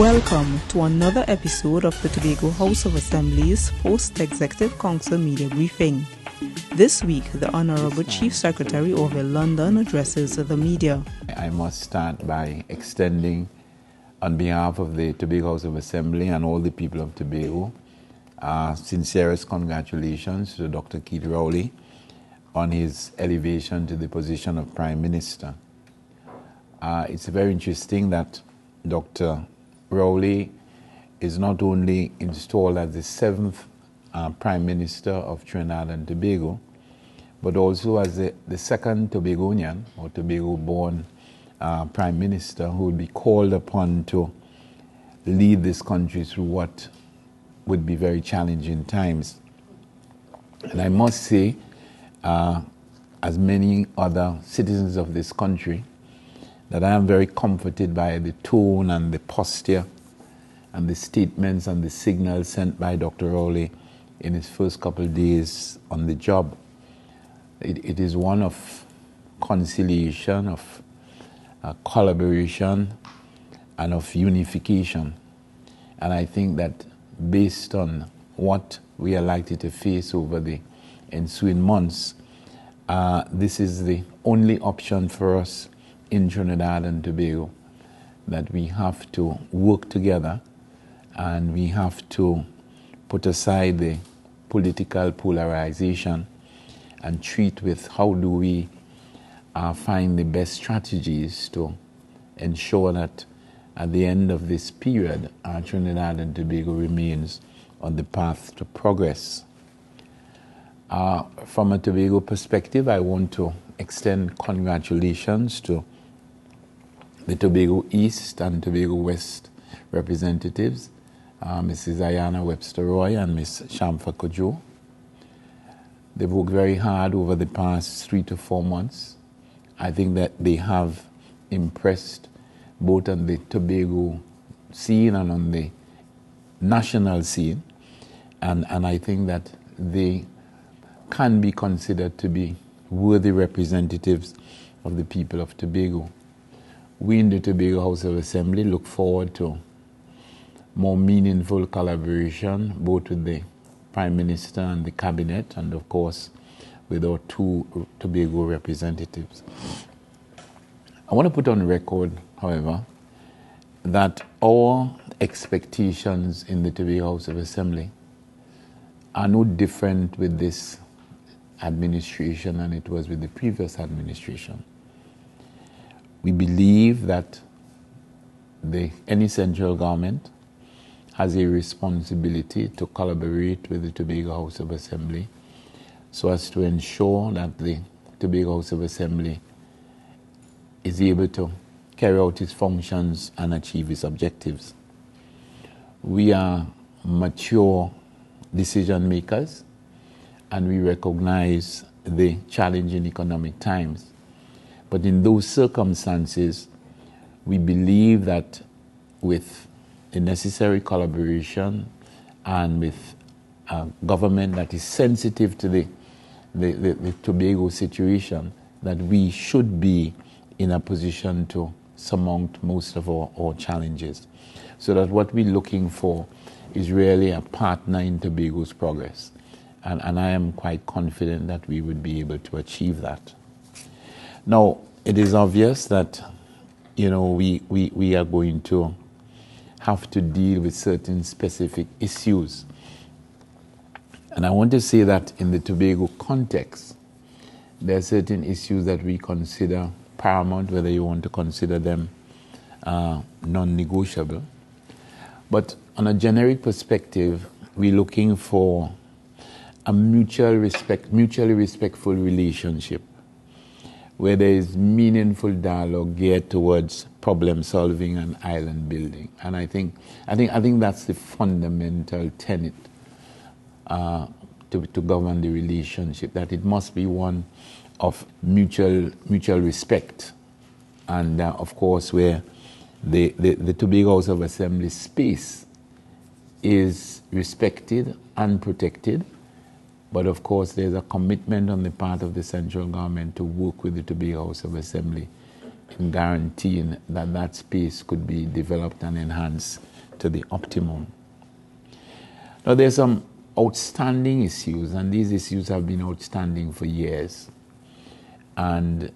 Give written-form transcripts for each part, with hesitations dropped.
Welcome to another episode of the Tobago House of Assembly's Post-Executive Council Media Briefing. This week, the Honorable Chief Secretary Orville London addresses the media. I must start by extending, on behalf of the Tobago House of Assembly and all the people of Tobago, sincerest congratulations to Dr. Keith Rowley on his elevation to the position of Prime Minister. It's very interesting that Dr. Rowley is not only installed as the 7th Prime Minister of Trinidad and Tobago, but also as the second Tobagonian or Tobago-born Prime Minister who will be called upon to lead this country through what would be very challenging times. And I must say, as many other citizens of this country, that I am very comforted by the tone and the posture and the statements and the signals sent by Dr. Rowley in his first couple of days on the job. It is one of conciliation, of collaboration, and of unification. And I think that based on what we are likely to face over the ensuing months, this is the only option for us in Trinidad and Tobago, that we have to work together and we have to put aside the political polarization and treat with how do we find the best strategies to ensure that at the end of this period, Trinidad and Tobago remains on the path to progress. From a Tobago perspective, I want to extend congratulations to the Tobago East and Tobago West representatives, Mrs. Ayana Webster-Roy and Ms. Shamfa Kojo. They've worked very hard over the past 3 to 4 months. I think that they have impressed both on the Tobago scene and on the national scene. And I think that they can be considered to be worthy representatives of the people of Tobago. We in the Tobago House of Assembly look forward to more meaningful collaboration, both with the Prime Minister and the Cabinet, and of course with our 2 Tobago representatives. I want to put on record, however, that our expectations in the Tobago House of Assembly are no different with this administration than it was with the previous administration. We believe that any central government has a responsibility to collaborate with the Tobago House of Assembly so as to ensure that the Tobago House of Assembly is able to carry out its functions and achieve its objectives. We are mature decision makers and we recognize the challenging economic times. But in those circumstances, we believe that with the necessary collaboration and with a government that is sensitive to the Tobago situation, that we should be in a position to surmount most of our challenges. So that what we're looking for is really a partner in Tobago's progress. And I am quite confident that we would be able to achieve that. Now, it is obvious that, we are going to have to deal with certain specific issues. And I want to say that in the Tobago context, there are certain issues that we consider paramount, whether you want to consider them non-negotiable. But on a generic perspective, we're looking for a mutually respectful relationship where there is meaningful dialogue geared towards problem solving and island building. And I think that's the fundamental tenet to govern the relationship, that it must be one of mutual respect. And of course, where the Tobago House of Assembly space is respected and protected. But of course, there's a commitment on the part of the central government to work with the Tobago House of Assembly guaranteeing that that space could be developed and enhanced to the optimum. Now, there's some outstanding issues, and these issues have been outstanding for years. And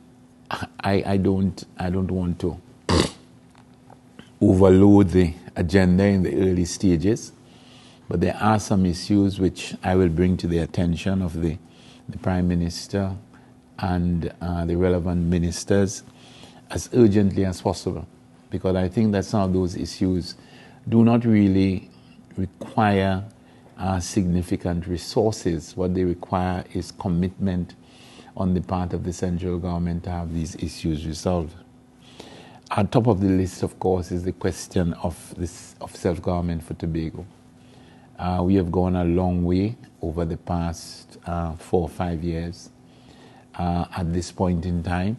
I don't want to overload the agenda in the early stages, but there are some issues which I will bring to the attention of the Prime Minister and the relevant ministers as urgently as possible, because I think that some of those issues do not really require significant resources. What they require is commitment on the part of the central government to have these issues resolved. On top of the list, of course, is the question of self-government for Tobago. We have gone a long way over the past 4 or 5 years. At this point in time,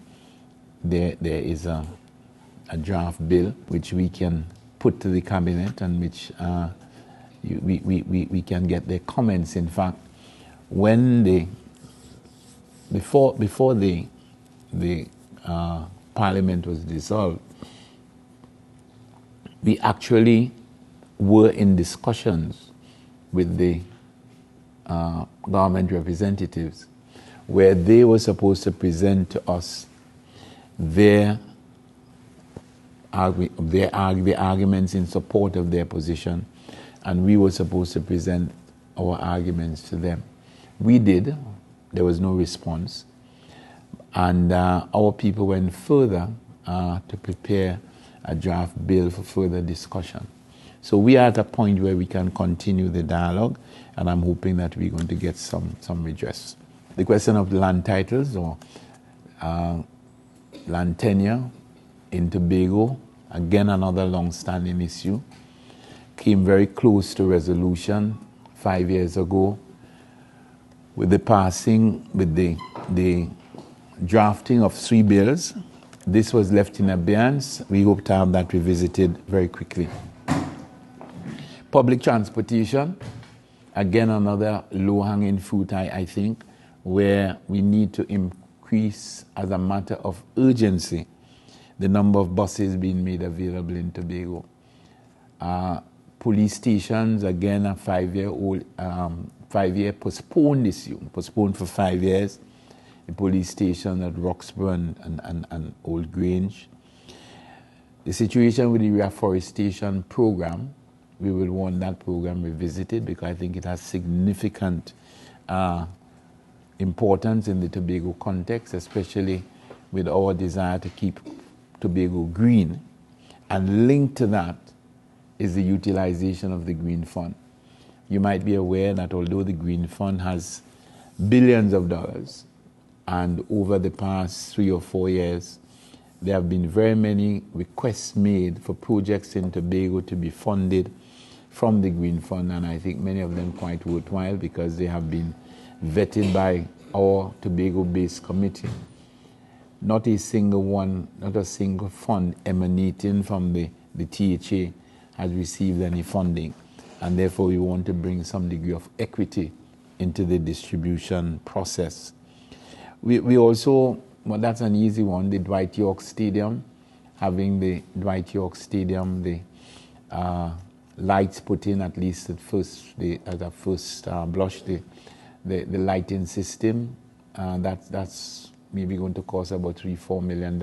there is a draft bill which we can put to the cabinet and which we can get their comments. In fact, when before the Parliament was dissolved, we actually were in discussions with the government representatives where they were supposed to present to us the arguments in support of their position, and we were supposed to present our arguments to them. We did. There was no response. And our people went further to prepare a draft bill for further discussion. So we are at a point where we can continue the dialogue, and I'm hoping that we're going to get some redress. The question of land titles or land tenure in Tobago, again another long-standing issue, came very close to resolution 5 years ago with the passing, with the drafting of 3 bills. This was left in abeyance. We hope to have that revisited very quickly. Public transportation, again another low-hanging fruit, I think, where we need to increase as a matter of urgency the number of buses being made available in Tobago. Police stations, again a 5-year postponed issue, postponed for 5 years. The police station at Roxburgh and Old Grange. The situation with the reforestation program, we will want that program revisited because I think it has significant importance in the Tobago context, especially with our desire to keep Tobago green. And linked to that is the utilization of the Green Fund. You might be aware that although the Green Fund has billions of dollars, and over the past 3 or 4 years, there have been very many requests made for projects in Tobago to be funded from the Green Fund, and I think many of them quite worthwhile because they have been vetted by our Tobago-based committee. Not a single one, not a single fund emanating from the THA has received any funding, and therefore we want to bring some degree of equity into the distribution process. We also, well, that's an easy one, the Dwight York Stadium, having the Dwight York Stadium, the lights put in at least at a first blush, the lighting system, that's maybe going to cost about $3-4 million.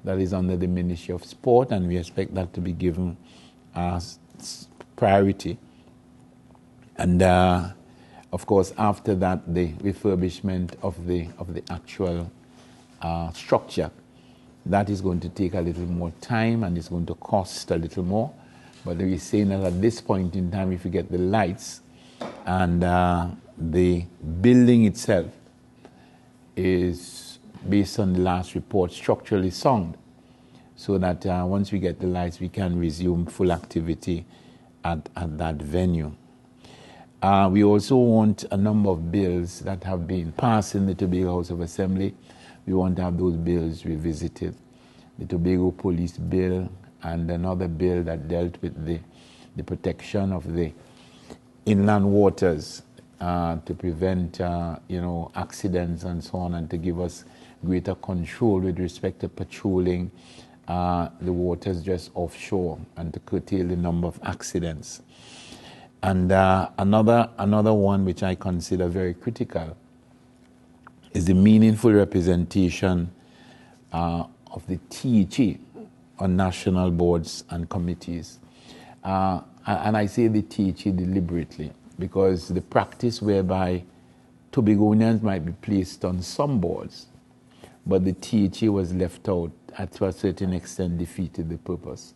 That is under the Ministry of Sport, and we expect that to be given priority. And of course, after that, the refurbishment of the actual structure, that is going to take a little more time and it's going to cost a little more. But we're saying that at this point in time, if you get the lights and the building itself is, based on the last report, structurally sound, so that once we get the lights, we can resume full activity at that venue. We also want a number of bills that have been passed in the Tobago House of Assembly. We want to have those bills revisited. The Tobago Police Bill and another bill that dealt with the protection of the inland waters to prevent accidents and so on, and to give us greater control with respect to patrolling the waters just offshore and to curtail the number of accidents. And another one which I consider very critical is the meaningful representation of the THE on national boards and committees. And I say the THE deliberately because the practice whereby Tobagonians might be placed on some boards, but the THE was left out, to a certain extent defeated the purpose.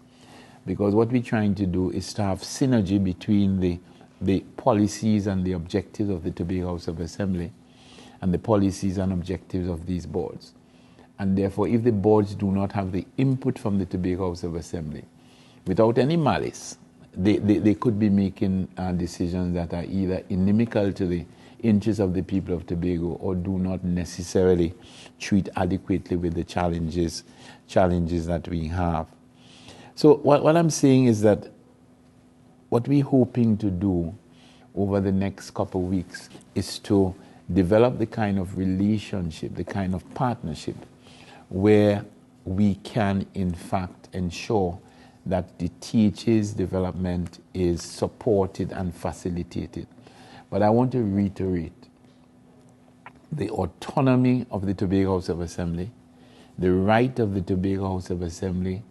Because what we're trying to do is to have synergy between the policies and the objectives of the Tobago House of Assembly and the policies and objectives of these boards. And therefore, if the boards do not have the input from the Tobago House of Assembly, without any malice, they could be making decisions that are either inimical to the interests of the people of Tobago or do not necessarily treat adequately with the challenges that we have. So what I'm saying is that what we're hoping to do over the next couple of weeks is to develop the kind of relationship, the kind of partnership where we can in fact ensure that the THE's development is supported and facilitated. But I want to reiterate the autonomy of the Tobago House of Assembly, the right of the Tobago House of Assembly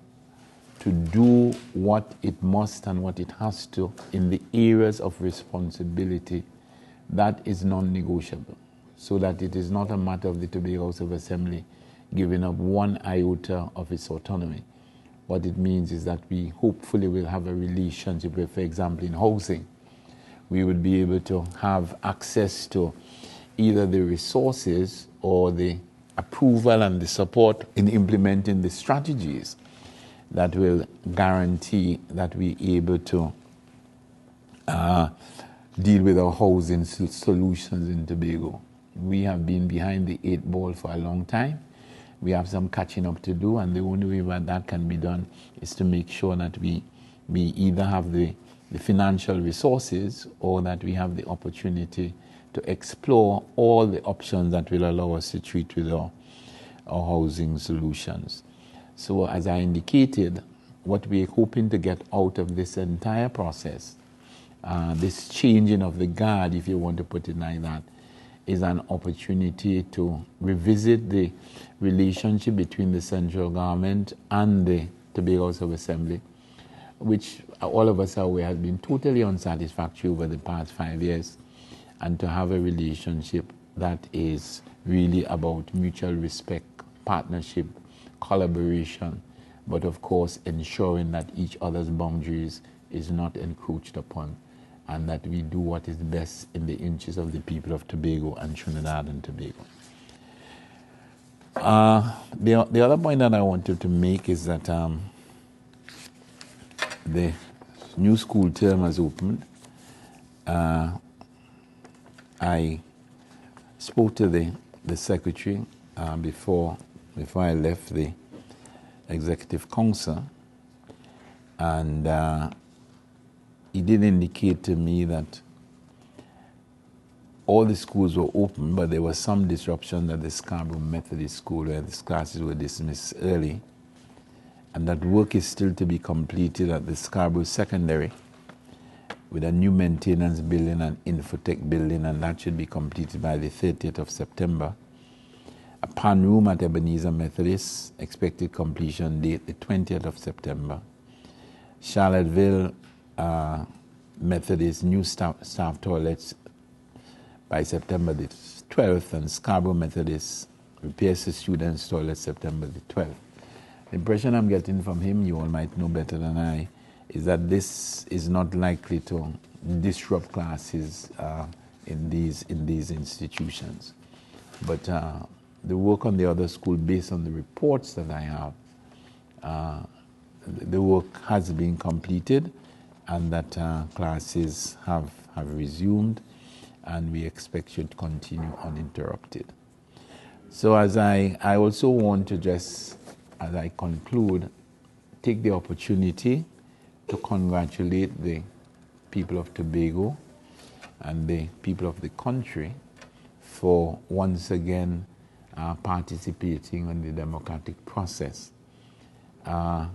to do what it must and what it has to in the areas of responsibility, that is non-negotiable. So that it is not a matter of the Tobago House of Assembly giving up one iota of its autonomy. What it means is that we hopefully will have a relationship where, for example, in housing, we would be able to have access to either the resources or the approval and the support in implementing the strategies that will guarantee that we're able to deal with our housing solutions in Tobago. We have been behind the 8 ball for a long time. We have some catching up to do, and the only way that can be done is to make sure that we either have the financial resources or that we have the opportunity to explore all the options that will allow us to treat with our housing solutions. So as I indicated, what we're hoping to get out of this entire process, this changing of the guard, if you want to put it like that, is an opportunity to revisit the relationship between the central government and the Tobago House of Assembly, which all of us are aware has been totally unsatisfactory over the past 5 years, and to have a relationship that is really about mutual respect, partnership, collaboration, but of course ensuring that each other's boundaries is not encroached upon, and that we do what is best in the interests of the people of Tobago and Trinidad and Tobago. The other point that I wanted to make is that the new school term has opened. I spoke to the secretary before I left the Executive Council, and he did indicate to me that all the schools were open, but there was some disruption at the Scarborough Methodist School where the classes were dismissed early, and that work is still to be completed at the Scarborough Secondary with a new maintenance building and infotech building, and that should be completed by the 30th of September. A pan room at Ebenezer Methodist, expected completion date the 20th of September. Charlottesville Methodist new staff toilets by September the 12th, and Scarborough Methodist repairs to students' toilets September the 12th. The impression I'm getting from him, you all might know better than I, is that this is not likely to disrupt classes in these institutions. But the work on the other school, based on the reports that I have, the work has been completed, and that classes have resumed, and we expect should continue uninterrupted. So as I also want to just, as I conclude, take the opportunity to congratulate the people of Tobago and the people of the country for once again participating in the democratic process. I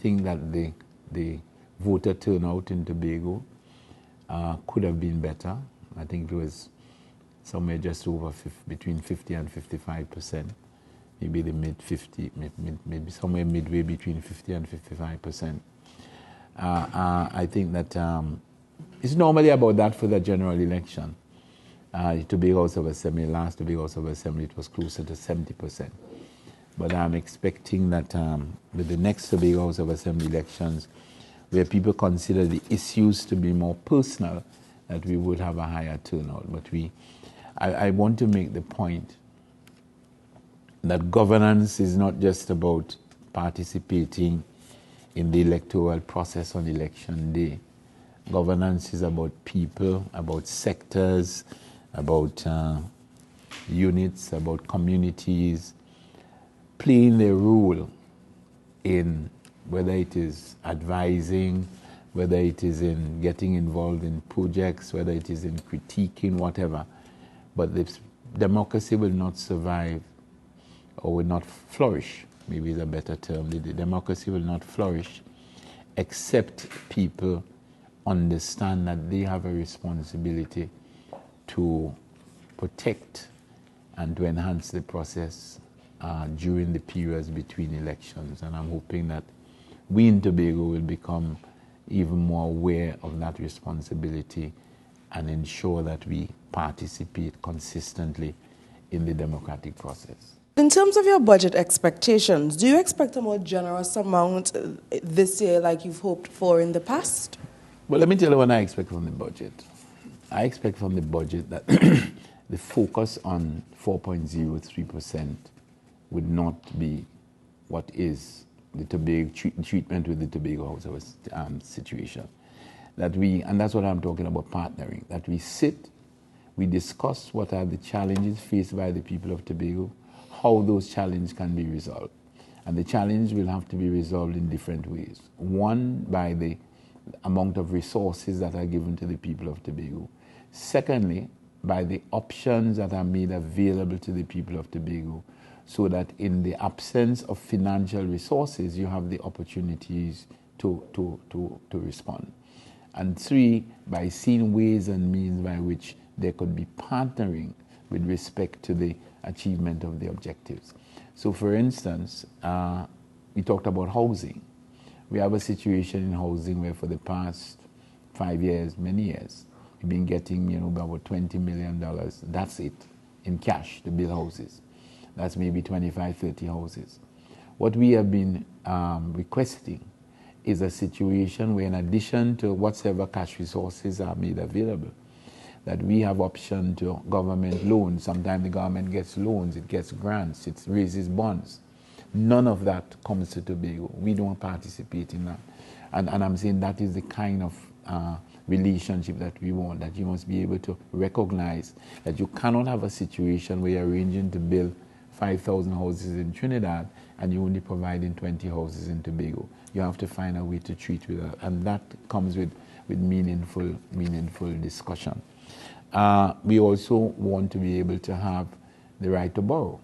think that the voter turnout in Tobago could have been better. I think it was somewhere just over between 50 and 55%, maybe the mid-50, maybe somewhere midway between 50 and 55%. I think that it's normally about that for the general election. Tobago House of Assembly, last Tobago House of Assembly, it was closer to 70%. But I'm expecting that with the next Tobago House of Assembly elections, where people consider the issues to be more personal, that we would have a higher turnout. But I want to make the point that governance is not just about participating in the electoral process on election day. Governance is about people, about sectors, about units, about communities, playing their role in whether it is advising, whether it is in getting involved in projects, whether it is in critiquing, whatever. But the democracy will not survive or will not flourish, maybe is a better term. The democracy will not flourish except people understand that they have a responsibility to protect and to enhance the process during the periods between elections. And I'm hoping that we in Tobago will become even more aware of that responsibility and ensure that we participate consistently in the democratic process. In terms of your budget expectations, do you expect a more generous amount this year like you've hoped for in the past? Well, let me tell you what I expect from the budget. I expect from the budget that the focus on 4.03% would not be what is the Tobago treatment with the Tobago House of situation. And that's what I'm talking about, partnering. That we sit, we discuss what are the challenges faced by the people of Tobago, how those challenges can be resolved. And the challenge will have to be resolved in different ways. One, by the amount of resources that are given to the people of Tobago. Secondly, by the options that are made available to the people of Tobago, so that in the absence of financial resources, you have the opportunities to respond. And three, by seeing ways and means by which there could be partnering with respect to the achievement of the objectives. So for instance, we talked about housing. We have a situation in housing where for the past 5 years, many years, we've been getting about $20 million, that's it, in cash to build houses. That's maybe 25, 30 houses. What we have been requesting is a situation where in addition to whatever cash resources are made available, that we have option to government loans. Sometimes the government gets loans, it gets grants, it raises bonds. None of that comes to Tobago. We don't participate in that. And I'm saying that is the kind of relationship that we want, that you must be able to recognize that you cannot have a situation where you're arranging to build 5,000 houses in Trinidad and you're only providing 20 houses in Tobago. You have to find a way to treat with that. And that comes with meaningful discussion. We also want to be able to have the right to borrow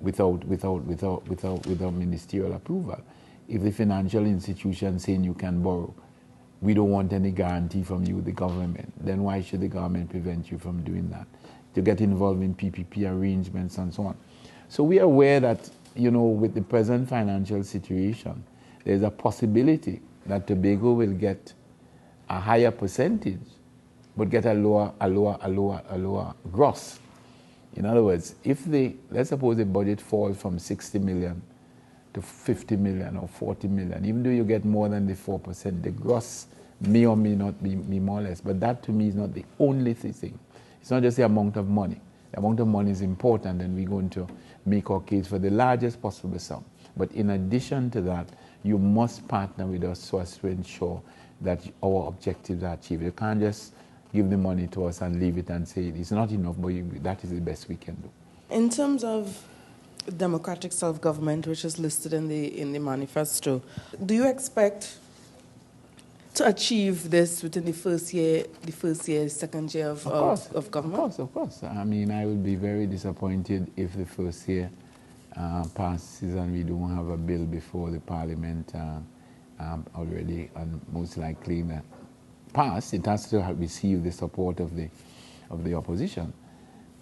without ministerial approval. If the financial institution saying you can borrow, we don't want any guarantee from you, the government, then why should the government prevent you from doing that? To get involved in PPP arrangements and so on. So we are aware that, with the present financial situation, there's a possibility that Tobago will get a higher percentage, but get a lower gross. In other words, let's suppose the budget falls from 60 million to 50 million or 40 million, even though you get more than the 4%, the gross may or may not be more or less. But that to me is not the only thing. It's not just the amount of money. The amount of money is important, and we're going to make our case for the largest possible sum. But in addition to that, you must partner with us so as to ensure that our objectives are achieved. You can't just give the money to us and leave it and say it's not enough, but that is the best we can do. In terms of democratic self-government, which is listed in the manifesto, do you expect to achieve this within the first year, second year of government? Of course. I mean, I would be very disappointed if the first year passes and we don't have a bill before the Parliament already, and most likely pass. It has to have received the support of the opposition.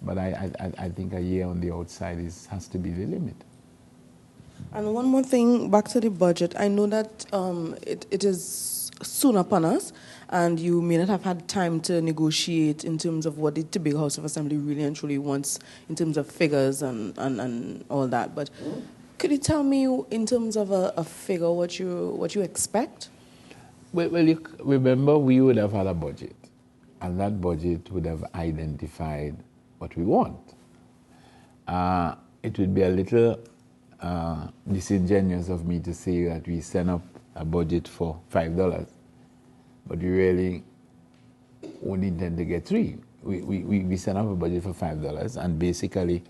But I think a year on the outside has to be the limit. And one more thing, back to the budget. I know that it is soon upon us, and you may not have had time to negotiate in terms of what the Tobago House of Assembly really and truly wants in terms of figures and all that. But could you tell me, in terms of a figure, what you expect? Well, you remember, we would have had a budget, and that budget would have identified what we want. It would be a little disingenuous of me to say that we send up a budget for $5, but we really only intend to get $3. We send up a budget for $5, and basically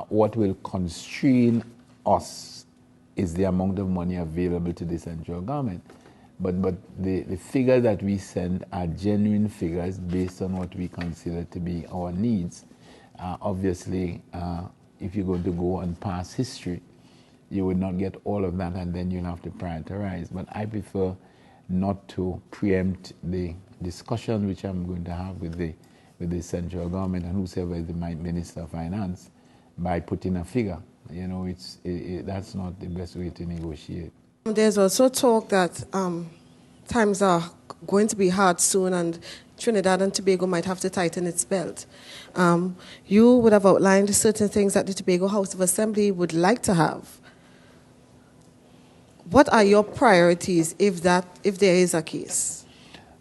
what will constrain us is the amount of money available to the central government. But the figures that we send are genuine figures based on what we consider to be our needs. Obviously, if you're going to go on past history, you would not get all of that, and then you'll have to prioritize. But I prefer not to preempt the discussion which I'm going to have with the central government and whoever is the Minister of Finance by putting a figure. You know, that's not the best way to negotiate. There's also talk that times are going to be hard soon, and Trinidad and Tobago might have to tighten its belt. You would have outlined certain things that the Tobago House of Assembly would like to have. What are your priorities if there is a case?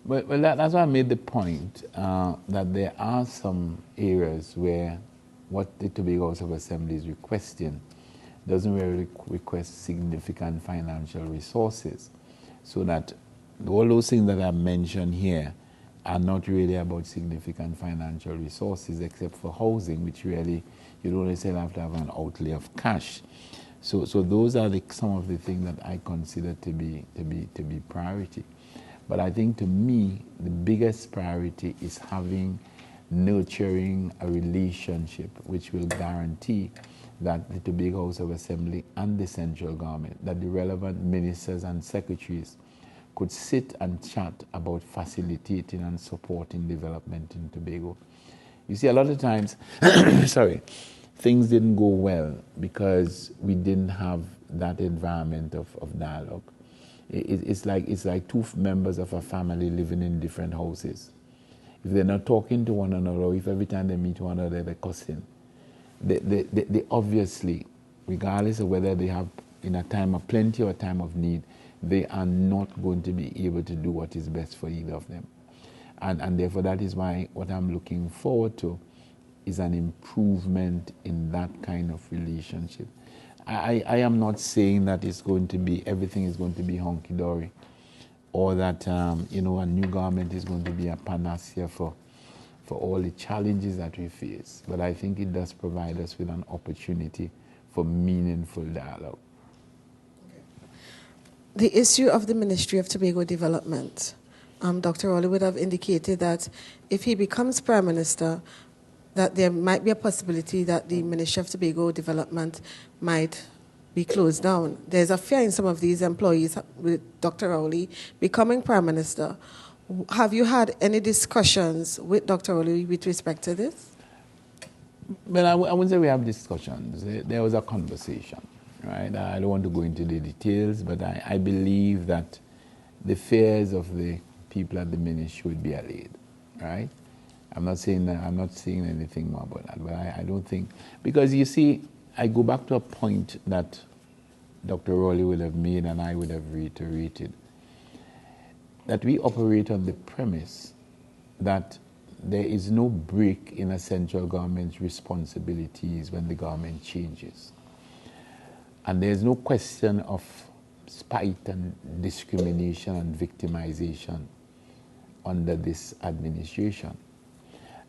Well, that's why I made the point that there are some areas where what the Tobago House of Assembly is requesting doesn't really request significant financial resources, so that all those things that I mentioned here are not really about significant financial resources, except for housing, which really you don't necessarily have to have an outlay of cash. So those are some of the things that I consider to be priority. But I think, to me, the biggest priority is nurturing a relationship which will guarantee that the Tobago House of Assembly and the central government, that the relevant ministers and secretaries could sit and chat about facilitating and supporting development in Tobago. You see, a lot of times, things didn't go well because we didn't have that environment of dialogue. It's like two members of a family living in different houses. If they're not talking to one another, or if every time they meet one another they're cussing, they obviously, regardless of whether they have in a time of plenty or a time of need, they are not going to be able to do what is best for either of them. And therefore, that is why what I'm looking forward to is an improvement in that kind of relationship. I am not saying that everything is going to be hunky-dory, or that a new government is going to be a panacea for all the challenges that we face. But I think it does provide us with an opportunity for meaningful dialogue. The issue of the Ministry of Tobago Development, Dr. Rowley would have indicated that if he becomes Prime Minister, that there might be a possibility that the Ministry of Tobago Development might be closed down. There's a fear in some of these employees with Dr. Rowley becoming Prime Minister. Have you had any discussions with Dr. Rowley with respect to this? Well, I wouldn't say we have discussions. There was a conversation, right? I don't want to go into the details, but I believe that the fears of the people at the ministry would be allayed, right? I'm not saying anything more about that, but I don't think, because you see, I go back to a point that Dr. Rowley would have made and I would have reiterated, that we operate on the premise that there is no break in a central government's responsibilities when the government changes. And there's no question of spite and discrimination and victimization under this administration.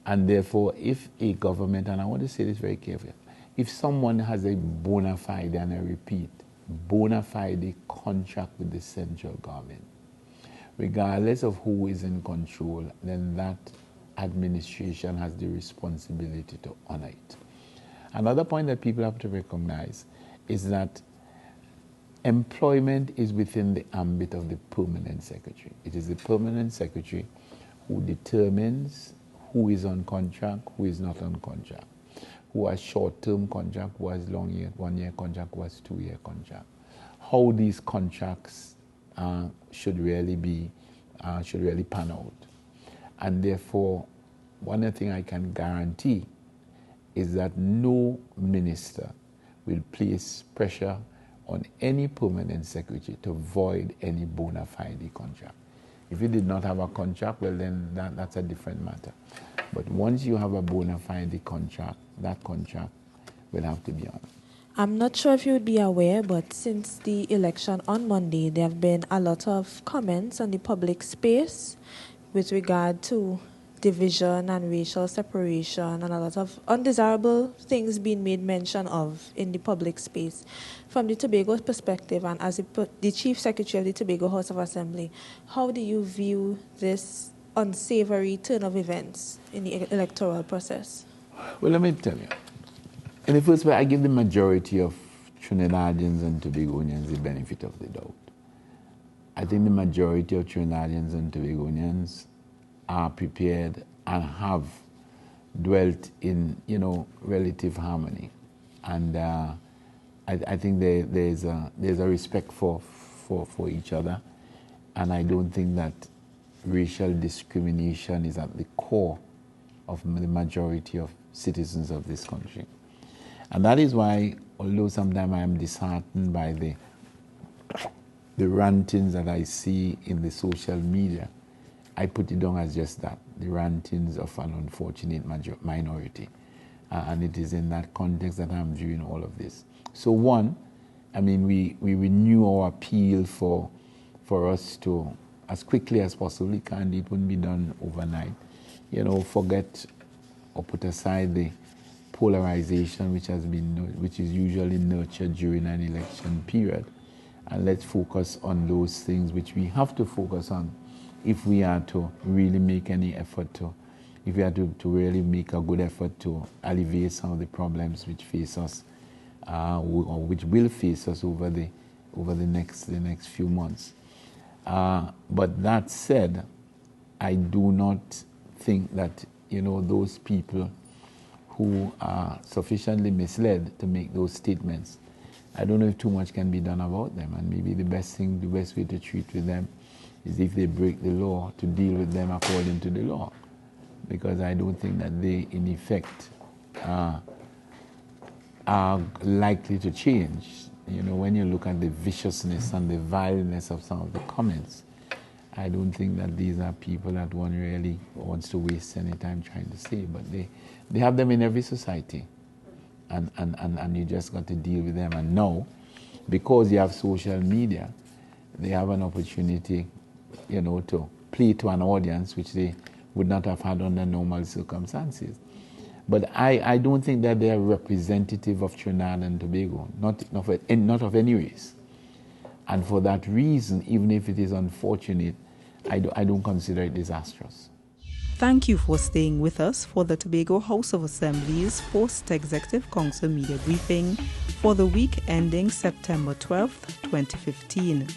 And therefore, if a government, and I want to say this very carefully, if someone has a bona fide, and I repeat, bona fide contract with the central government, regardless of who is in control, then that administration has the responsibility to honor it. Another point that people have to recognize is that employment is within the ambit of the permanent secretary. It is the permanent secretary who determines who is on contract, who is not on contract, who has short-term contract, who has long-year, one-year contract, who has two-year contract. How these contracts should really pan out. And therefore, one thing I can guarantee is that no minister will place pressure on any permanent secretary to void any bona fide contract. If you did not have a contract, well then that's a different matter. But once you have a bona fide contract, that contract will have to be honored. I'm not sure if you would be aware, but since the election on Monday, there have been a lot of comments on the public space with regard to division and racial separation, and a lot of undesirable things being made mention of in the public space. From the Tobago perspective, and as the Chief Secretary of the Tobago House of Assembly, how do you view this unsavory turn of events in the electoral process? Well, let me tell you. In the first place, I give the majority of Trinidadians and Tobagonians the benefit of the doubt. I think the majority of Trinidadians and Tobagonians are prepared and have dwelt in, relative harmony. And I think there's a respect for each other. And I don't think that racial discrimination is at the core of the majority of citizens of this country. And that is why, although sometimes I am disheartened by the rantings that I see in the social media, I put it down as just that, the rantings of an unfortunate minority. And it is in that context that I'm viewing all of this. So one, we renew our appeal for us to, as quickly as possible, it wouldn't be done overnight, forget or put aside the polarization which is usually nurtured during an election period. And let's focus on those things which we have to focus on if we are to really make any effort if we are to really make a good effort to alleviate some of the problems which face us, or which will face us over the next few months. But that said, I do not think that those people who are sufficiently misled to make those statements, I don't know if too much can be done about them, and maybe the best way to treat with them is if they break the law, to deal with them according to the law. Because I don't think that they, in effect, are likely to change. When you look at the viciousness and the vileness of some of the comments, I don't think that these are people that one really wants to waste any time trying to say, but they have them in every society. And you just got to deal with them. And now, because you have social media, they have an opportunity to play to an audience which they would not have had under normal circumstances. But I don't think that they are representative of Trinidad and Tobago, not of any race. And for that reason, even if it is unfortunate, I don't consider it disastrous. Thank you for staying with us for the Tobago House of Assembly's Post-Executive Council Media Briefing for the week ending September 12th, 2015.